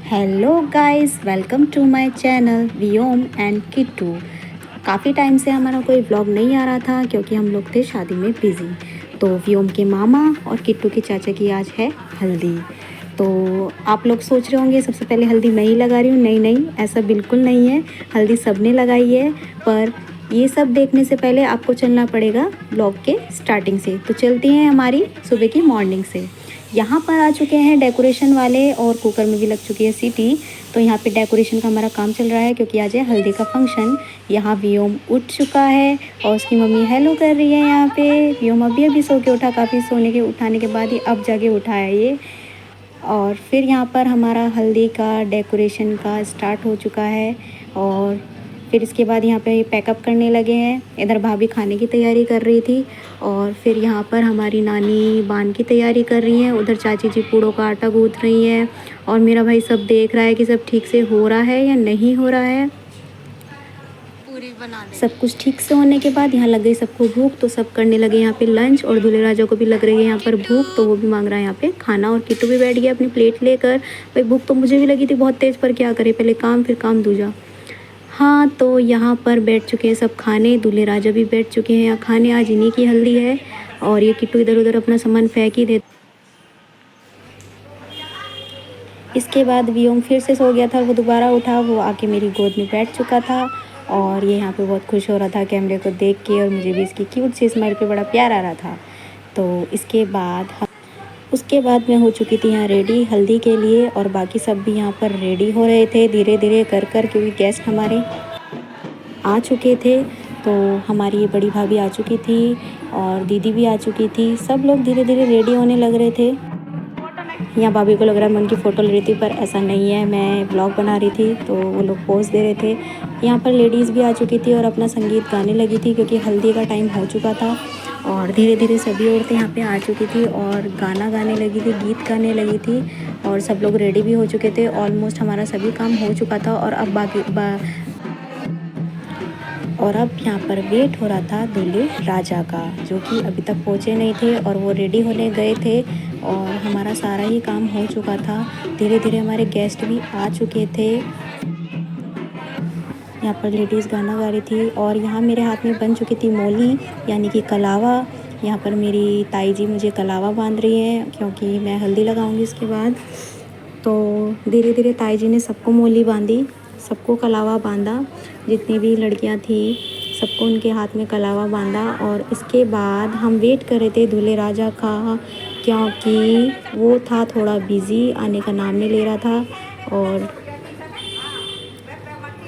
Hello guys, welcome to my channel Viyom and Kittu. काफ़ी time से हमारा कोई व्लॉग नहीं आ रहा था क्योंकि हम लोग थे शादी में बिज़ी। तो वियोम के मामा और किट्टू के चाचा की आज है हल्दी। तो आप लोग सोच रहे होंगे सबसे पहले हल्दी मैं ही लगा रही हूँ। नहीं नहीं, ऐसा बिल्कुल नहीं है, हल्दी सबने लगाई है। पर ये सब देखने से पहले आपको चलना पड़ेगा ब्लॉग के स्टार्टिंग से। तो चलती हैं हमारी सुबह की मॉर्निंग से। यहाँ पर आ चुके हैं डेकोरेशन वाले और कुकर में भी लग चुकी है सीटी। तो यहाँ पे डेकोरेशन का हमारा काम चल रहा है क्योंकि आज है हल्दी का फंक्शन। यहाँ वियोम उठ चुका है और उसकी मम्मी हेलो कर रही है। यहाँ पे वियोम अभी सो के उठा, काफ़ी सोने के उठाने के बाद ही अब जाके उठा है ये। और फिर यहाँ पर हमारा हल्दी का डेकोरेशन का स्टार्ट हो चुका है। और फिर इसके बाद यहाँ पे पैकअप करने लगे हैं। इधर भाभी खाने की तैयारी कर रही थी और फिर यहाँ पर हमारी नानी बान की तैयारी कर रही हैं। उधर चाची जी पूड़ों का आटा गूँथ रही हैं और मेरा भाई सब देख रहा है कि सब ठीक से हो रहा है या नहीं हो रहा है। पूरी बना दे। सब कुछ ठीक से होने के बाद यहाँ लग गई सबको भूख, तो सब करने लगे यहाँ पे लंच। और दूल्हे राजा को भी लग रही है यहाँ पर भूख, तो वो भी मांग रहा है यहाँ पे खाना। और किट्टू भी बैठ गया अपनी प्लेट लेकर। भाई भूख तो मुझे भी लगी थी बहुत तेज़, पर क्या करे, पहले काम फिर काम दूजा। हाँ, तो यहाँ पर बैठ चुके हैं सब खाने। दूल्हे राजा भी बैठ चुके हैं यहाँ खाने। आज इन्हीं की हल्दी है। और ये किट्टू इधर उधर अपना सामान फेंक ही देता। इसके बाद वियोम फिर से सो गया था, वो दोबारा उठा, वो आके मेरी गोद में बैठ चुका था। और ये यहाँ पे बहुत खुश हो रहा था कैमरे को देख के, और मुझे भी इसकी क्यूट सी स्माइल पे बड़ा प्यार आ रहा था। तो उसके बाद मैं हो चुकी थी यहाँ रेडी हल्दी के लिए, और बाकी सब भी यहाँ पर रेडी हो रहे थे धीरे धीरे कर क्योंकि गेस्ट हमारे आ चुके थे। तो हमारी ये बड़ी भाभी आ चुकी थी और दीदी भी आ चुकी थी। सब लोग धीरे धीरे रेडी होने लग रहे थे। यहाँ भाभी को लग रहा है मैं उनकी फ़ोटो ले रही थी, पर ऐसा नहीं है, मैं ब्लॉग बना रही थी। तो वो लोग पोज दे रहे थे। यहाँ पर लेडीज़ भी आ चुकी थी और अपना संगीत गाने लगी थी क्योंकि हल्दी का टाइम हो चुका था। और धीरे धीरे सभी औरतें यहाँ पे आ चुकी थी और गाना गाने लगी थी, गीत गाने लगी थी। और सब लोग रेडी भी हो चुके थे। ऑलमोस्ट हमारा सभी काम हो चुका था। और अब यहाँ पर वेट हो रहा था दूल्हे राजा का, जो कि अभी तक पहुँचे नहीं थे और वो रेडी होने गए थे। और हमारा सारा ही काम हो चुका था। धीरे धीरे हमारे गेस्ट भी आ चुके थे। यहाँ पर लेडीज़ गाना गा रही थी और यहाँ मेरे हाथ में बन चुकी थी मोली, यानी कि कलावा। यहाँ पर मेरी ताई जी मुझे कलावा बांध रही है क्योंकि मैं हल्दी लगाऊंगी इसके बाद। तो धीरे धीरे ताई जी ने सबको मोली बांधी, सबको कलावा बांधा। जितनी भी लड़कियाँ थी सबको उनके हाथ में कलावा बांधा। और इसके बाद हम वेट कर रहे थे दूल्हे राजा का, क्योंकि वो था थोड़ा बिज़ी, आने का नाम नहीं ले रहा था। और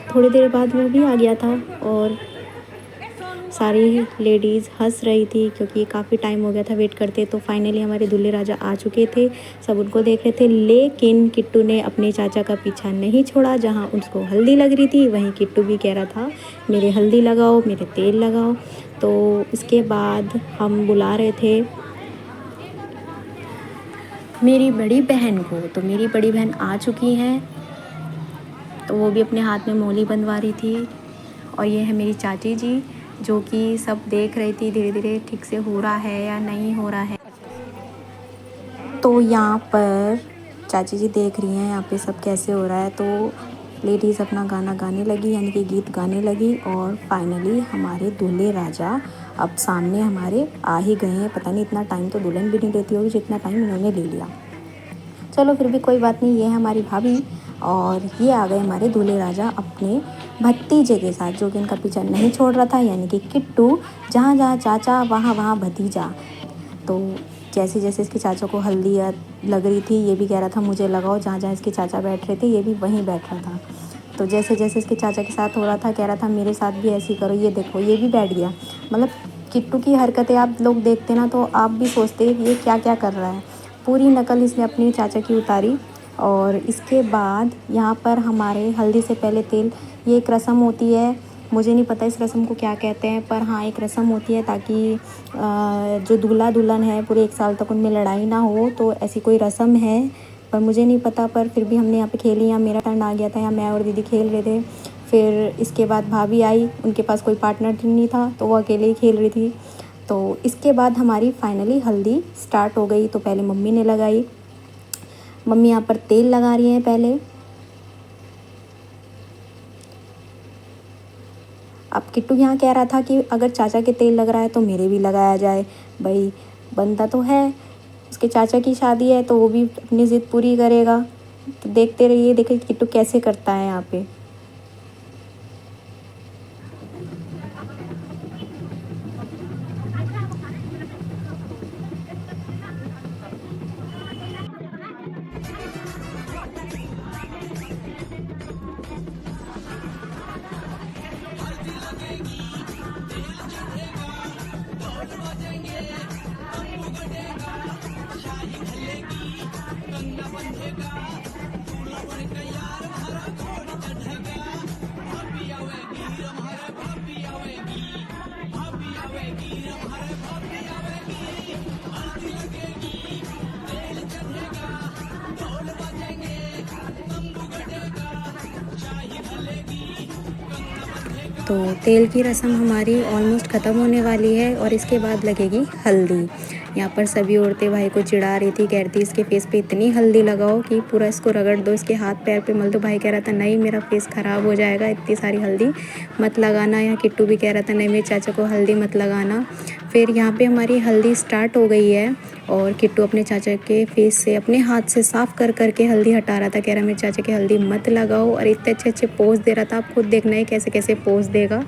थोड़ी देर बाद वो भी आ गया था और सारी लेडीज़ हंस रही थी क्योंकि काफ़ी टाइम हो गया था वेट करते। तो फाइनली हमारे दूल्हे राजा आ चुके थे, सब उनको देख रहे थे। लेकिन किट्टू ने अपने चाचा का पीछा नहीं छोड़ा। जहां उसको हल्दी लग रही थी वहीं किट्टू भी कह रहा था मेरे हल्दी लगाओ, मेरे तेल लगाओ। तो इसके बाद हम बुला रहे थे मेरी बड़ी बहन को। तो मेरी बड़ी बहन आ चुकी हैं, तो वो भी अपने हाथ में मोली बंधवा रही थी। और ये है मेरी चाची जी, जो कि सब देख रही थी धीरे धीरे ठीक से हो रहा है या नहीं हो रहा है। तो यहाँ पर चाची जी देख रही हैं यहाँ पे सब कैसे हो रहा है। तो लेडीज़ अपना गाना गाने लगी, यानी कि गीत गाने लगी। और फाइनली हमारे दूल्हे राजा अब सामने हमारे आ ही गए हैं। पता नहीं इतना टाइम तो दुल्हन भी नहीं देती होगी जितना टाइम इन्होंने ले लिया। चलो फिर भी कोई बात नहीं, ये है हमारी भाभी। और ये आ गए हमारे दूल्हे राजा अपने भतीजे के साथ, जो कि इनका पीछा नहीं छोड़ रहा था, यानी कि किट्टू। जहाँ जहाँ चाचा वहाँ वहाँ भतीजा। तो जैसे जैसे इसके चाचा को हल्दी लग रही थी, ये भी कह रहा था मुझे लगाओ। जहाँ जहाँ इसके चाचा बैठ रहे थे ये भी वहीं बैठ रहा था। तो जैसे जैसे इसके चाचा के साथ हो रहा था, कह रहा था मेरे साथ भी ऐसे ही करो। ये देखो ये भी बैठ गया। मतलब किट्टू की हरकतें आप लोग देखते ना तो आप भी सोचते ये क्या क्या कर रहा है। पूरी नकल इसने अपनी चाचा की उतारी। और इसके बाद यहाँ पर हमारे हल्दी से पहले तेल, ये एक रस्म होती है, मुझे नहीं पता इस रस्म को क्या कहते हैं, पर हाँ एक रस्म होती है ताकि जो दूल्हा दुल्हन है पूरे 1 साल तक उनमें लड़ाई ना हो। तो ऐसी कोई रस्म है, पर मुझे नहीं पता। पर फिर भी हमने यहाँ पे खेली। यहाँ मेरा टर्न आ गया था, यहाँ मैं और दीदी खेल रहे थे। फिर इसके बाद भाभी आई, उनके पास कोई पार्टनर नहीं था तो वो अकेले ही खेल रही थी। तो इसके बाद हमारी फाइनली हल्दी स्टार्ट हो गई। तो पहले मम्मी ने लगाई, मम्मी यहाँ पर तेल लगा रही हैं पहले। अब किट्टू यहाँ कह रहा था कि अगर चाचा के तेल लग रहा है तो मेरे भी लगाया जाए। भाई बनता तो है, उसके चाचा की शादी है तो वो भी अपनी ज़िद पूरी करेगा। तो देखते रहिए, देखिए किट्टू कैसे करता है यहाँ पे। तो तेल की रस्म हमारी ऑलमोस्ट ख़त्म होने वाली है और इसके बाद लगेगी हल्दी। यहाँ पर सभी औरतें भाई को चिढ़ा रही थी, कह रही थी इसके फेस पे इतनी हल्दी लगाओ कि पूरा इसको रगड़ दो, इसके हाथ पैर पे मल दो। भाई कह रहा था नहीं मेरा फेस ख़राब हो जाएगा, इतनी सारी हल्दी मत लगाना। या किट्टू भी कह रहा था नहीं मेरे चाचा को हल्दी मत लगाना। फिर यहाँ पे हमारी हल्दी स्टार्ट हो गई है और किट्टू अपने चाचा के फेस से अपने हाथ से साफ़ कर करके हल्दी हटा रहा था। कह रहा मेरे चाचा की हल्दी मत लगाओ, और इतने अच्छे अच्छे पोज दे रहा था। आप खुद देखना है कैसे कैसे पोज देगा।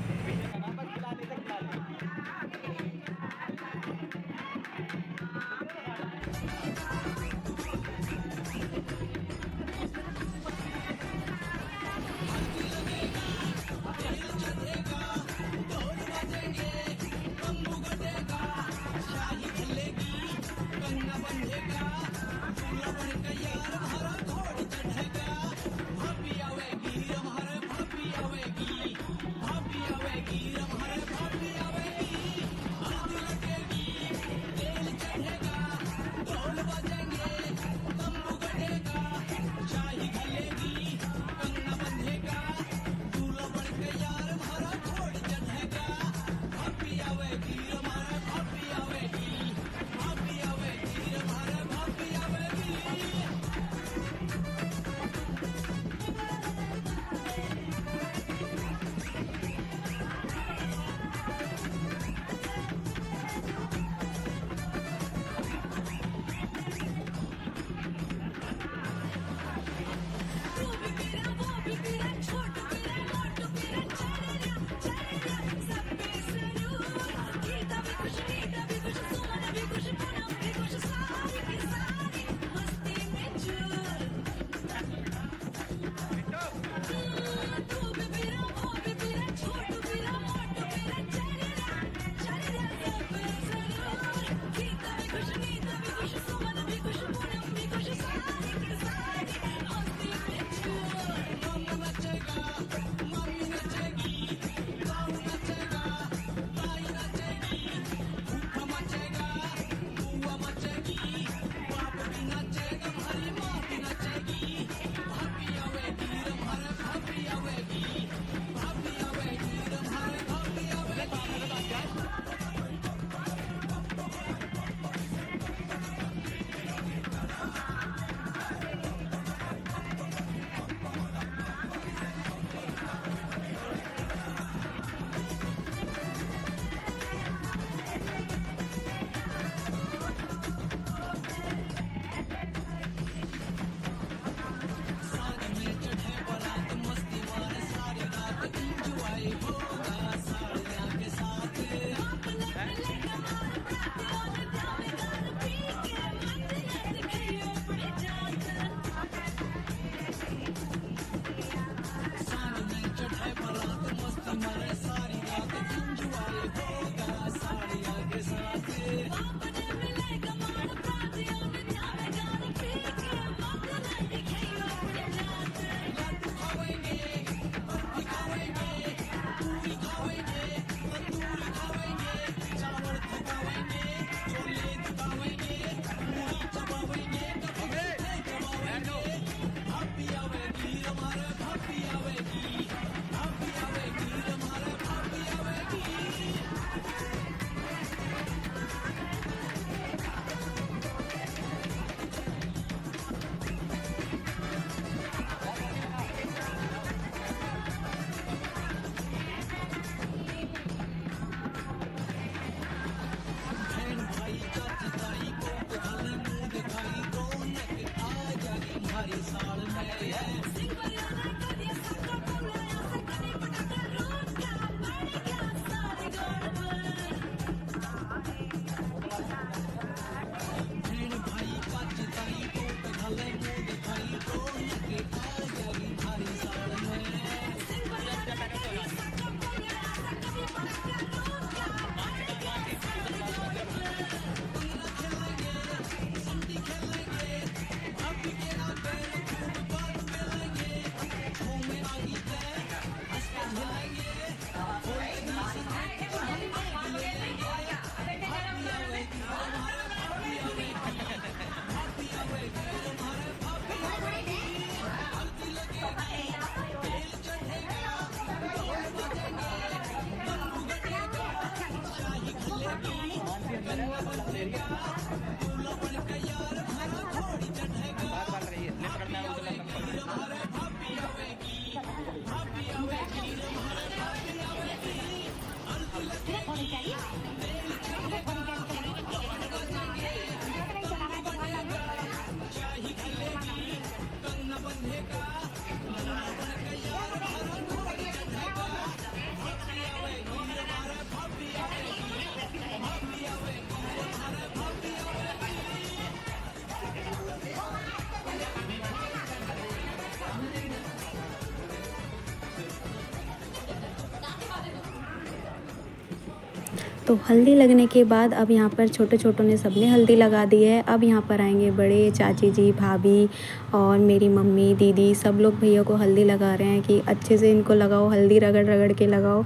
तो हल्दी लगने के बाद अब यहाँ पर छोटे छोटों ने सबने हल्दी लगा दी है। अब यहाँ पर आएंगे बड़े चाची जी, भाभी और मेरी मम्मी, दीदी, सब लोग भैया को हल्दी लगा रहे हैं कि अच्छे से इनको लगाओ, हल्दी रगड़ रगड़ के लगाओ।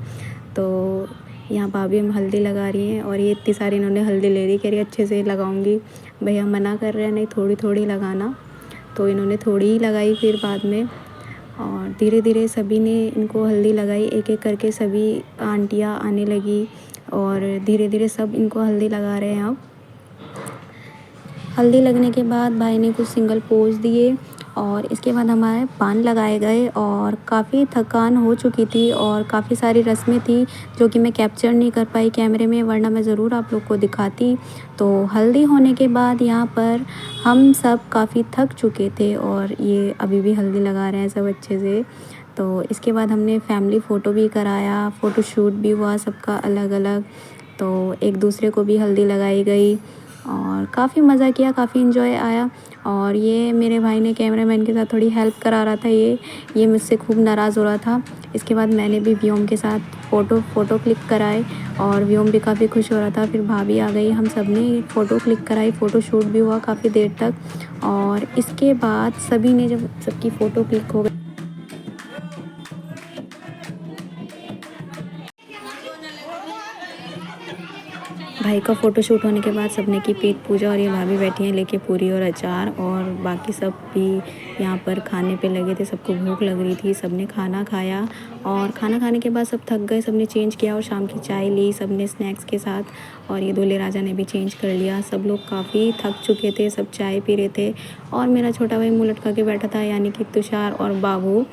तो यहाँ भाभी हम हल्दी लगा रही हैं और ये इतनी सारी इन्होंने हल्दी ले रही, कह रही अच्छे से लगाऊंगी। भैया मना कर रहे हैं नहीं थोड़ी थोड़ी लगाना, तो इन्होंने थोड़ी ही लगाई फिर बाद में। और धीरे धीरे सभी ने इनको हल्दी लगाई, एक एक करके सभी आंटियाँ आने लगी और धीरे धीरे सब इनको हल्दी लगा रहे हैं। अब हल्दी लगने के बाद भाई ने कुछ सिंगल पोज दिए और इसके बाद हमारे पान लगाए गए और काफ़ी थकान हो चुकी थी और काफ़ी सारी रस्में थी जो कि मैं कैप्चर नहीं कर पाई कैमरे में, वरना मैं ज़रूर आप लोग को दिखाती। तो हल्दी होने के बाद यहाँ पर हम सब काफ़ी थक चुके थे और ये अभी भी हल्दी लगा रहे हैं सब अच्छे से। तो इसके बाद हमने फैमिली फ़ोटो भी कराया, फ़ोटो शूट भी हुआ सबका अलग अलग। तो एक दूसरे को भी हल्दी लगाई गई और काफ़ी मज़ा किया, काफ़ी इन्जॉय आया। और ये मेरे भाई ने कैमरामैन के साथ थोड़ी हेल्प करा रहा था, ये मुझसे खूब नाराज़ हो रहा था। इसके बाद मैंने भी व्योम के साथ फ़ोटो क्लिक कराए और व्योम भी काफ़ी खुश हो रहा था। फिर भाभी आ गई, हम सब ने फ़ोटो क्लिक कराई, फ़ोटो शूट भी हुआ काफ़ी देर तक। और इसके बाद सभी ने जब सबकी फ़ोटो क्लिक हो गई, भाई का फ़ोटो शूट होने के बाद सबने की पेट पूजा और ये भाभी बैठी हैं लेके पूरी और अचार, और बाकी सब भी यहाँ पर खाने पे लगे थे। सबको भूख लग रही थी, सबने खाना खाया और खाना खाने के बाद सब थक गए, सबने चेंज किया और शाम की चाय ली सबने स्नैक्स के साथ। और ये दूल्हे राजा ने भी चेंज कर लिया। सब लोग काफ़ी थक चुके थे, सब चाय पी रहे थे और मेरा छोटा भाई मुँह लटका के बैठा था, यानी कि तुषार और बाबू।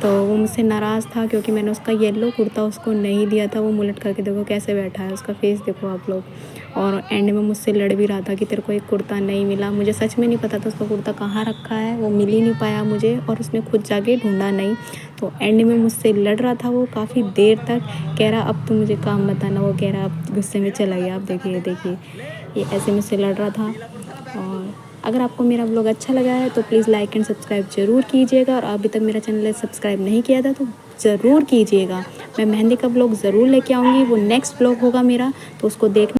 तो वो मुझसे नाराज़ था क्योंकि मैंने उसका येलो कुर्ता उसको नहीं दिया था। वो मुँह लटका के देखो कैसे बैठा है, उसका फेस देखो आप लोग। और एंड में मुझसे लड़ भी रहा था कि तेरे को एक कुर्ता नहीं मिला। मुझे सच में नहीं पता था उसका कुर्ता कहाँ रखा है, वो मिल ही नहीं पाया मुझे और उसने खुद जाके ढूंढा नहीं। तो एंड में मुझसे लड़ रहा था वो काफ़ी देर तक, कह रहा अब तो मुझे काम बताना। वो कह रहा अब गुस्से में चला गया। आप देखिए ये ऐसे मुझसे लड़ रहा था। और अगर आपको मेरा ब्लॉग अच्छा लगा है तो प्लीज़ लाइक एंड सब्सक्राइब ज़रूर कीजिएगा, और अभी तक मेरा चैनल सब्सक्राइब नहीं किया था तो ज़रूर कीजिएगा। मैं मेहंदी का ब्लॉग ज़रूर लेके आऊँगी, वो नेक्स्ट ब्लॉग होगा मेरा, तो उसको देखना।